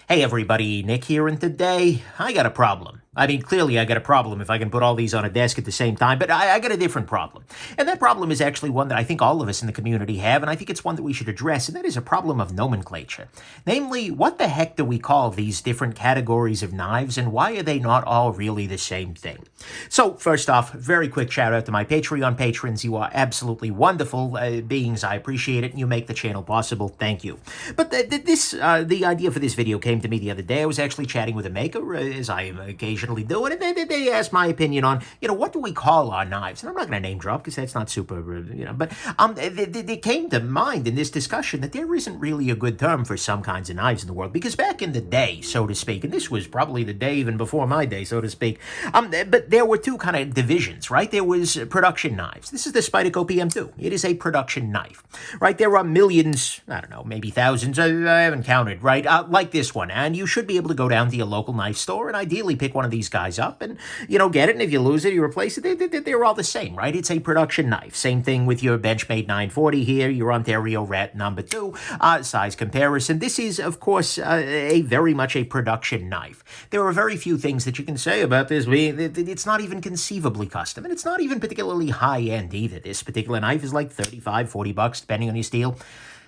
Hey everybody, Nick here, and today I got a problem. I mean, clearly I got a problem if I can put all these on a desk at the same time, but I got a different problem. And that problem is actually one that I think all of us in the community have, and I think it's one that we should address, and that is a problem of nomenclature. Namely, what the heck do we call these different categories of knives, and why are they not all really the same thing? So, first off, very quick shout out to my Patreon patrons. You are absolutely wonderful beings. I appreciate it, and you make the channel possible. Thank you. But the idea for this video came to me the other day. I was actually chatting with a maker, as I am occasionally doing, and they asked my opinion on, what do we call our knives? And I'm not going to name drop because that's not super, but it came to mind in this discussion that there isn't really a good term for some kinds of knives in the world, because back in the day, so to speak, and this was probably the day even before my day, so to speak, but there were two kind of divisions, right? There was production knives. This is the Spyderco PM2. It is a production knife, right? There are millions, I don't know, maybe thousands, I haven't counted, right? Like this one, and you should be able to go down to your local knife store and ideally pick one of these guys up and, get it, and if you lose it, you replace it. They're all the same, right? It's a production knife. Same thing with your Benchmade 940 here, your Ontario Rat number 2, size comparison. This is, of course, a very much a production knife. There are very few things that you can say about this. It's not even conceivably custom, and it's not even particularly high-end either. This particular knife is like $35, $40, depending on your steel.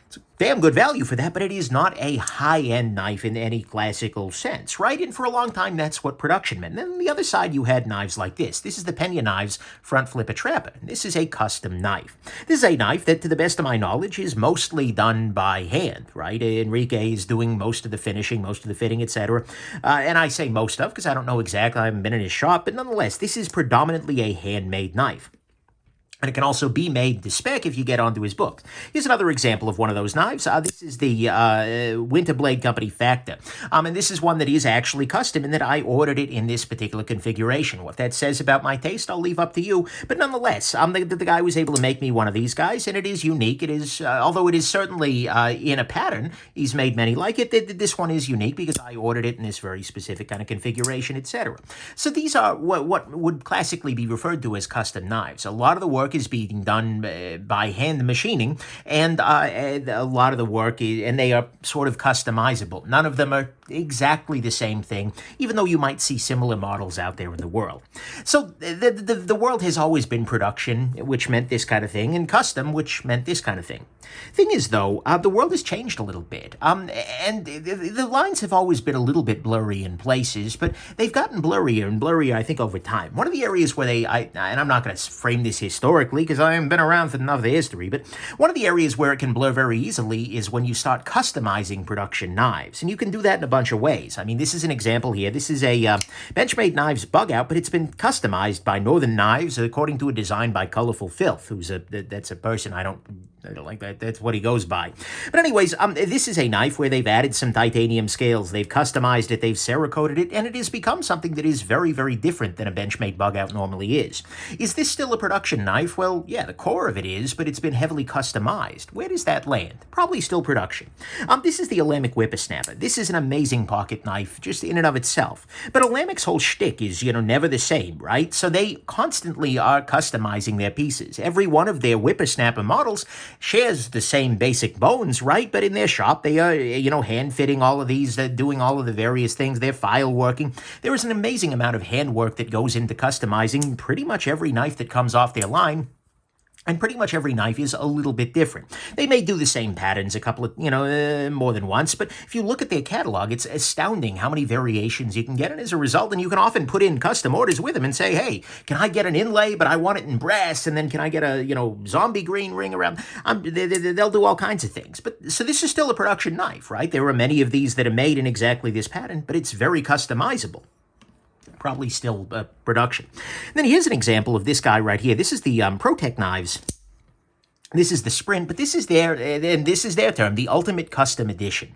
It's a damn good value for that, but it is not a high-end knife in any classical sense, right? And for a long time, that's what production meant. And then on the other side, you had knives like this. This is the Pena Knives Front Flipper Trapper. This is a custom knife. This is a knife that, to the best of my knowledge, is mostly done by hand, right? Enrique is doing most of the finishing, most of the fitting, etc. And I say most of because I don't know exactly. I haven't been in his shop, but nonetheless, this is predominantly a handmade knife. And it can also be made to spec if you get onto his book. Here's another example of one of those knives. This is the Winter Blade Company Factor. And this is one that is actually custom in that I ordered it in this particular configuration. What that says about my taste, I'll leave up to you. But nonetheless, the guy was able to make me one of these guys, and it is unique. It is, although it is certainly in a pattern, he's made many like it. This one is unique because I ordered it in this very specific kind of configuration, etc. So these are what would classically be referred to as custom knives. A lot of the work is being done by hand machining, and a lot of the work and they are sort of customizable. None of them are exactly the same thing, even though you might see similar models out there in the world. So the world has always been production, which meant this kind of thing, and custom, which meant this kind of thing. Thing is, though, the world has changed a little bit, and the lines have always been a little bit blurry in places, but they've gotten blurrier and blurrier, I think, over time. One of the areas where and I'm not going to frame this historically, because I haven't been around for enough of the history, but one of the areas where it can blur very easily is when you start customizing production knives, and you can do that in a bunch of ways. I mean, this is an example here. This is a Benchmade Knives bug out, but it's been customized by Northern Knives according to a design by Colorful Filth, that's a person I don't like that. That's what he goes by. But anyways, this is a knife where they've added some titanium scales. They've customized it. They've Cerakoted it, and it has become something that is very, very different than a Benchmade bug out normally is. Is this still a production knife? Well, yeah, the core of it is, but it's been heavily customized. Where does that land? Probably still production. This is the Alamik Whippersnapper. This is an amazing pocket knife, just in and of itself. But Alamik's whole shtick is, never the same, right? So they constantly are customizing their pieces. Every one of their Whippersnapper models shares the same basic bones, right? But in their shop, they are, hand-fitting all of these, doing all of the various things. They're file working. There is an amazing amount of handwork that goes into customizing pretty much every knife that comes off their line. And pretty much every knife is a little bit different. They may do the same patterns a couple of, more than once, but if you look at their catalog, it's astounding how many variations you can get. And as a result, then you can often put in custom orders with them and say, hey, can I get an inlay, but I want it in brass? And then can I get a, zombie green ring around? They'll do all kinds of things. But so this is still a production knife, right? There are many of these that are made in exactly this pattern, but it's very customizable. Probably still production. And then here's an example of this guy right here. This is the Protect knives. This is the Sprint, but this is their term, the Ultimate Custom Edition.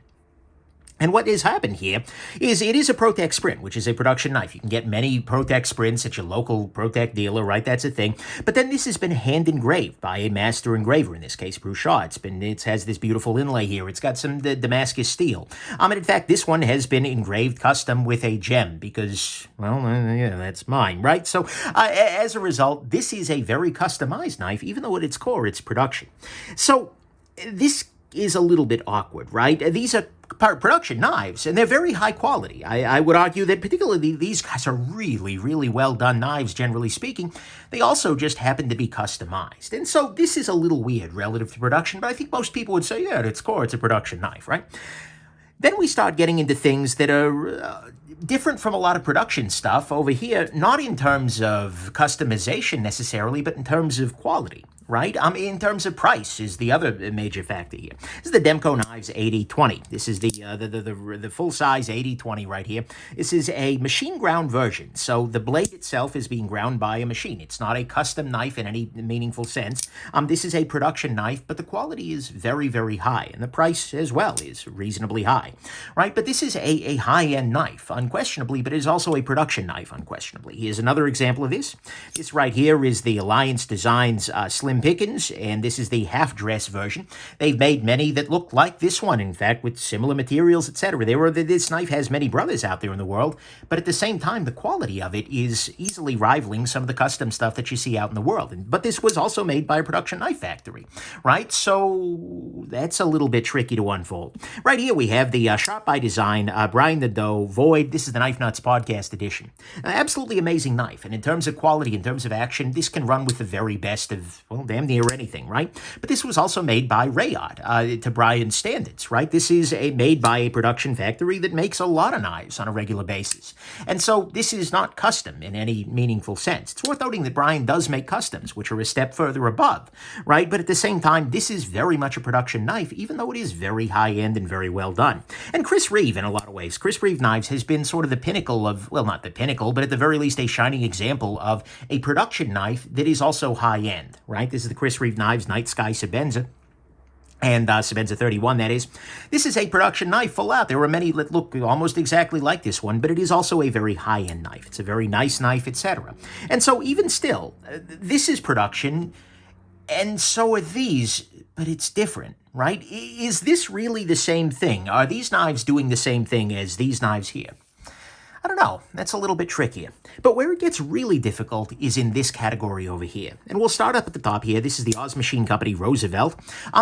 And what has happened here is it is a Protect Sprint, which is a production knife. You can get many Protect Sprints at your local Protect dealer, right? That's a thing. But then this has been hand engraved by a master engraver, in this case, Bruce Shaw. It has this beautiful inlay here. It's got some Damascus steel. And in fact, this one has been engraved custom with a gem because, well, yeah, that's mine, right? So as a result, this is a very customized knife, even though at its core, it's production. So this is a little bit awkward, right? These are production knives, and they're very high quality. I would argue that particularly these guys are really, really well done knives, generally speaking. They also just happen to be customized. And so this is a little weird relative to production, but I think most people would say, yeah, at its core, it's a production knife, right? Then we start getting into things that are different from a lot of production stuff over here, not in terms of customization necessarily, but in terms of quality, right? In terms of price is the other major factor here. This is the Demco Knives 8020. This is the full-size 8020 right here. This is a machine ground version, so the blade itself is being ground by a machine. It's not a custom knife in any meaningful sense. This is a production knife, but the quality is very, very high, and the price as well is reasonably high, right? But this is a high-end knife, unquestionably, but it is also a production knife, unquestionably. Here's another example of this. This right here is the Alliance Designs Slim Pickens, and this is the half-dress version. They've made many that look like this one, in fact, with similar materials, etc. This knife has many brothers out there in the world, but at the same time, the quality of it is easily rivaling some of the custom stuff that you see out in the world. But this was also made by a production knife factory, right? So that's a little bit tricky to unfold. Right here we have the Shot by Design Brian the Doe Void. This is the Knife Nuts Podcast Edition. Absolutely amazing knife, and in terms of quality, in terms of action, this can run with the very best of, well, damn near anything, right? But this was also made by Rayot, to Brian's standards, right? This is made by a production factory that makes a lot of knives on a regular basis. And so this is not custom in any meaningful sense. It's worth noting that Brian does make customs, which are a step further above, right? But at the same time, this is very much a production knife, even though it is very high-end and very well done. And Chris Reeve, in a lot of ways, Chris Reeve Knives has been sort of the pinnacle of, well, not the pinnacle, but at the very least a shining example of a production knife that is also high-end, right? This is the Chris Reeve Knives Night Sky Sebenza. And Sebenza 31, that is. This is a production knife full out. There are many that look almost exactly like this one, but it is also a very high-end knife. It's a very nice knife, etc. And so even still, this is production, and so are these, but it's different, right? Is this really the same thing? Are these knives doing the same thing as these knives here? I don't know. That's a little bit trickier. But where it gets really difficult is in this category over here. And we'll start up at the top here. This is the Oz Machine Company Roosevelt.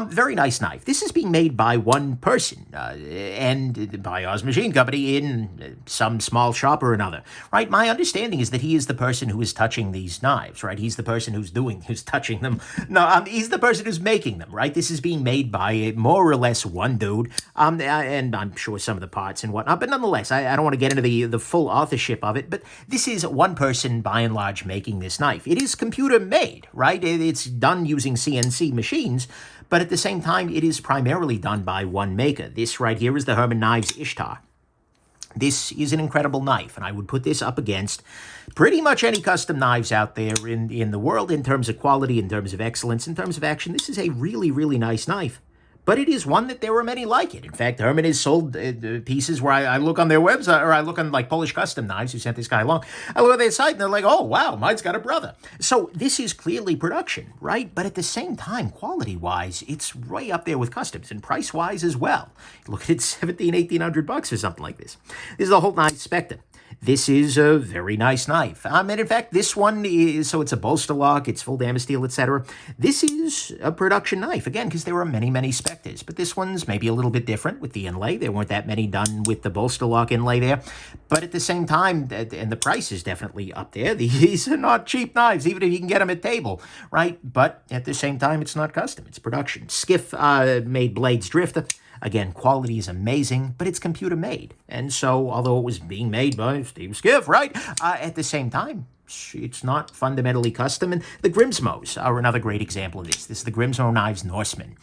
Very nice knife. This is being made by one person, and by Oz Machine Company in some small shop or another, right? My understanding is that he is the person who is touching these knives, right? He's the person who's touching them. No, he's the person who's making them, right? This is being made by more or less one dude, and I'm sure some of the parts and whatnot, but nonetheless, I don't want to get into the full authorship of it, but this is one person, by and large, making this knife. It is computer made, right? It's done using CNC machines, but at the same time, it is primarily done by one maker. This right here is the Herman Knives Ishtar. This is an incredible knife, and I would put this up against pretty much any custom knives out there in the world in terms of quality, in terms of excellence, in terms of action. This is a really, really nice knife. But it is one that there are many like it. In fact, Herman has sold pieces where I look on their website, or I look on like Polish Custom Knives, who sent this guy along. I look at their site and they're like, oh, wow, mine's got a brother. So this is clearly production, right? But at the same time, quality-wise, it's right up there with customs, and price-wise as well. Look at it, $1,800 for something like this. This is the whole knife Spectre. This is a very nice knife. And in fact, this one is, so it's a bolster lock, it's full damage steel, etc. This is a production knife, again, because there are many, many Spectres. But this one's maybe a little bit different with the inlay. There weren't that many done with the bolster lock inlay there. But at the same time, and the price is definitely up there, these are not cheap knives, even if you can get them at table, right? But at the same time, it's not custom, it's production. Skiff made blades Drifter. Again, quality is amazing, but it's computer made. And so, although it was being made by Steve Skiff, right, at the same time, it's not fundamentally custom. And the Grimsmos are another great example of this. This is the Grimsmo Knives Norseman,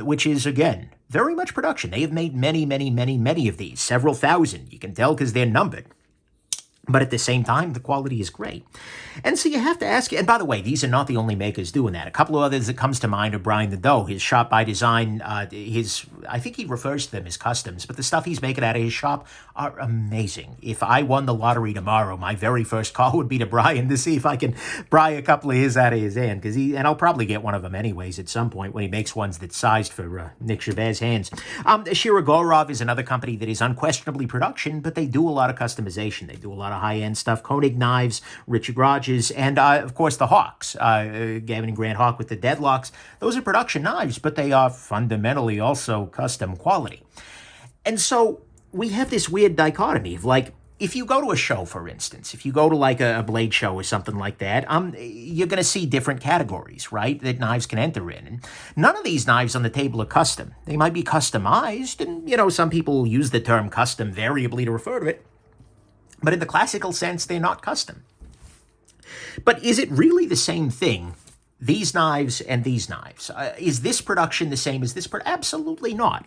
which is, again, very much production. They have made many, many, many, many of these, several thousand. You can tell because they're numbered. But at the same time, the quality is great. And so you have to ask, and by the way, these are not the only makers doing that. A couple of others that comes to mind are Brian the Doe, his Shot by Design, I think he refers to them as customs, but the stuff he's making out of his shop are amazing. If I won the lottery tomorrow, my very first call would be to Brian to see if I can pry a couple of his out of his hand, and I'll probably get one of them anyways at some point when he makes ones that's sized for Nick Shabazz hands. Shiragorov is another company that is unquestionably production, but they do a lot of customization. They do a lot of of high-end stuff. Koenig knives, Richard Rogers, and of course the Hawks. Gavin and Grant Hawk with the Deadlocks. Those are production knives, but they are fundamentally also custom quality. And so we have this weird dichotomy of like, if you go to a show, for instance, if you go to like a blade show or something like that, you're going to see different categories, right, that knives can enter in. And none of these knives on the table are custom. They might be customized, and, some people use the term custom variably to refer to it. But in the classical sense, they're not custom. But is it really the same thing, these knives and these knives? Is this production the same as this? Absolutely not.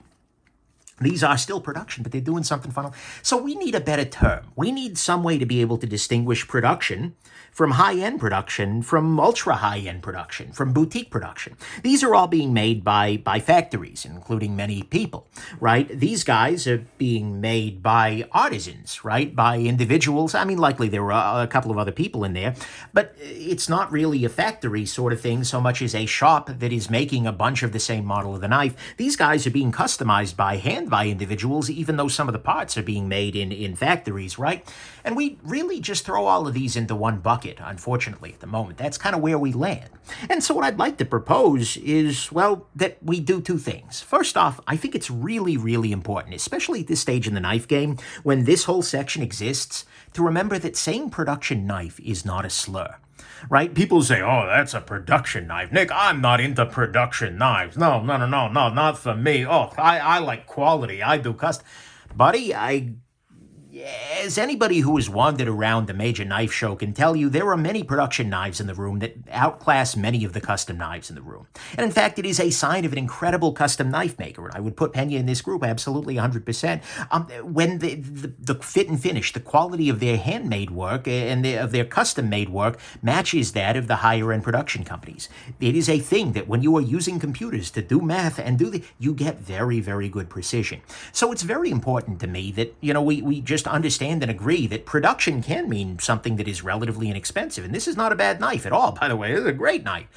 These are still production, but they're doing something fun. So we need a better term. We need some way to be able to distinguish production from high-end production, from ultra-high-end production, from boutique production. These are all being made by factories, including many people, right? These guys are being made by artisans, right? By individuals. I mean, likely there are a couple of other people in there, but it's not really a factory sort of thing so much as a shop that is making a bunch of the same model of the knife. These guys are being customized by hand by individuals, even though some of the parts are being made in factories, right? And we really just throw all of these into one bucket, unfortunately, at the moment. That's kind of where we land. And so what I'd like to propose is, well, that we do two things. First off, I think it's really, really important, especially at this stage in the knife game, when this whole section exists, to remember that saying production knife is not a slur. Right? People say, oh, that's a production knife. Nick, I'm not into production knives. No, not for me. Oh, I like quality. I do custom. Buddy, as anybody who has wandered around a major knife show can tell you, there are many production knives in the room that outclass many of the custom knives in the room. And in fact, it is a sign of an incredible custom knife maker. And I would put Pena in this group absolutely 100%. When the fit and finish, the quality of their handmade work and of their custom-made work matches that of the higher-end production companies. It is a thing that when you are using computers to do math and you get very, very good precision. So it's very important to me that, we just understand and agree that production can mean something that is relatively inexpensive. And this is not a bad knife at all, by the way. This is a great knife.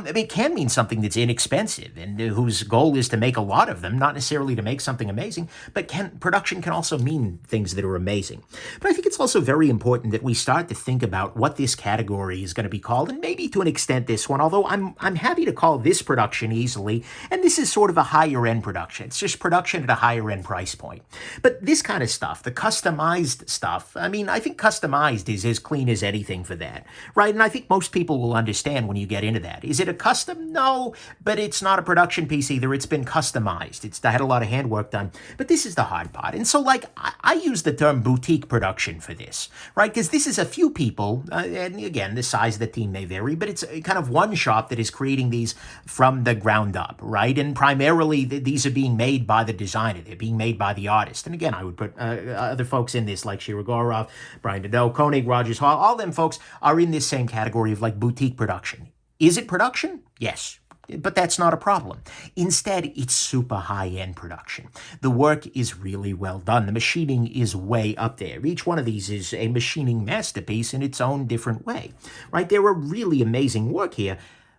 It can mean something that's inexpensive and whose goal is to make a lot of them, not necessarily to make something amazing, but production can also mean things that are amazing. But I think it's also very important that we start to think about what this category is going to be called, and maybe to an extent this one, although I'm happy to call this production easily, and this is sort of a higher end production. It's just production at a higher end price point. But this kind of stuff, the customized stuff, I mean, I think customized is as clean as anything for that, right? And I think most people will understand when you get into that. Is it a custom? No, but it's not a production piece either. It's been customized. I had a lot of handwork done, but this is the hard part. And so, like, I use the term boutique production for this, right? Because this is a few people, and again, the size of the team may vary, but it's kind of one shop that is creating these from the ground up, right? And primarily, these are being made by the designer. They're being made by the artist. And again, I would put other folks in this, like Shiragorov, Brian Dedeaux, Koenig, Rogers Hall, all them folks are in this same category of like boutique production. Is it production? Yes. But that's not a problem. Instead, it's super high-end production. The work is really well done. The machining is way up there. Each one of these is a machining masterpiece in its own different way, right? There are really amazing work here,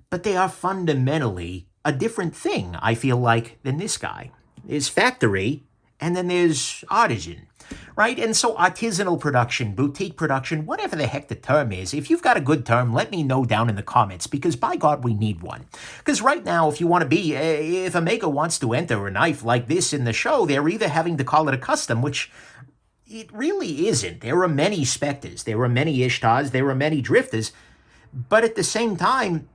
but they are fundamentally a different thing, I feel like, than this guy. There's factory, and then there's artisan. Right? And so artisanal production, boutique production, whatever the heck the term is, if you've got a good term, let me know down in the comments, because by God, we need one. Because right now, if a maker wants to enter a knife like this in the show, they're either having to call it a custom, which it really isn't. There are many Spectres, there are many Ishtars, there are many Drifters, but at the same time,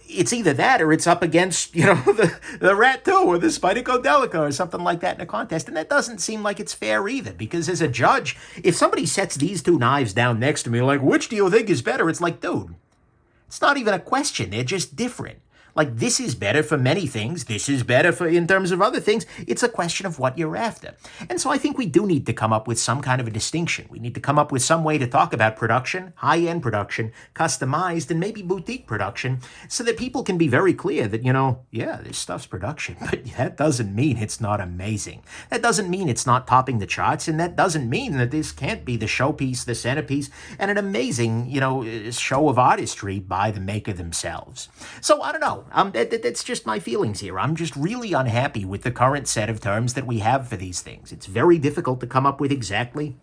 it's either that or it's up against, the Rat 2 or the Spyderco Delica or something like that in a contest. And that doesn't seem like it's fair either, because as a judge, if somebody sets these two knives down next to me, like, which do you think is better? It's like, dude, it's not even a question. They're just different. Like, this is better for many things. This is better for in terms of other things. It's a question of what you're after. And so I think we do need to come up with some kind of a distinction. We need to come up with some way to talk about production, high-end production, customized, and maybe boutique production, so that people can be very clear that, yeah, this stuff's production, but that doesn't mean it's not amazing. That doesn't mean it's not topping the charts, and that doesn't mean that this can't be the showpiece, the centerpiece, and an amazing, show of artistry by the maker themselves. So I don't know. That's just my feelings here. I'm just really unhappy with the current set of terms that we have for these things. It's very difficult to come up with exactly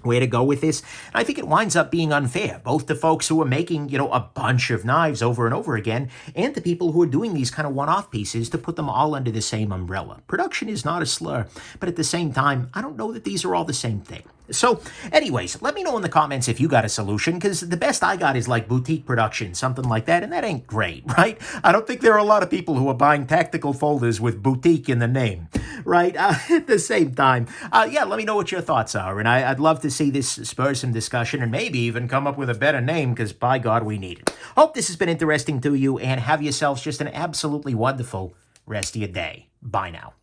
way to go with this. And I think it winds up being unfair, both to folks who are making, a bunch of knives over and over again, and to people who are doing these kind of one-off pieces to put them all under the same umbrella. Production is not a slur, but at the same time, I don't know that these are all the same thing. So, anyways, let me know in the comments if you got a solution, because the best I got is like boutique production, something like that, and that ain't great, right? I don't think there are a lot of people who are buying tactical folders with boutique in the name, right? At the same time, yeah, let me know what your thoughts are, and I'd love to see this spur some discussion and maybe even come up with a better name, because by God, we need it. Hope this has been interesting to you, and have yourselves just an absolutely wonderful rest of your day. Bye now.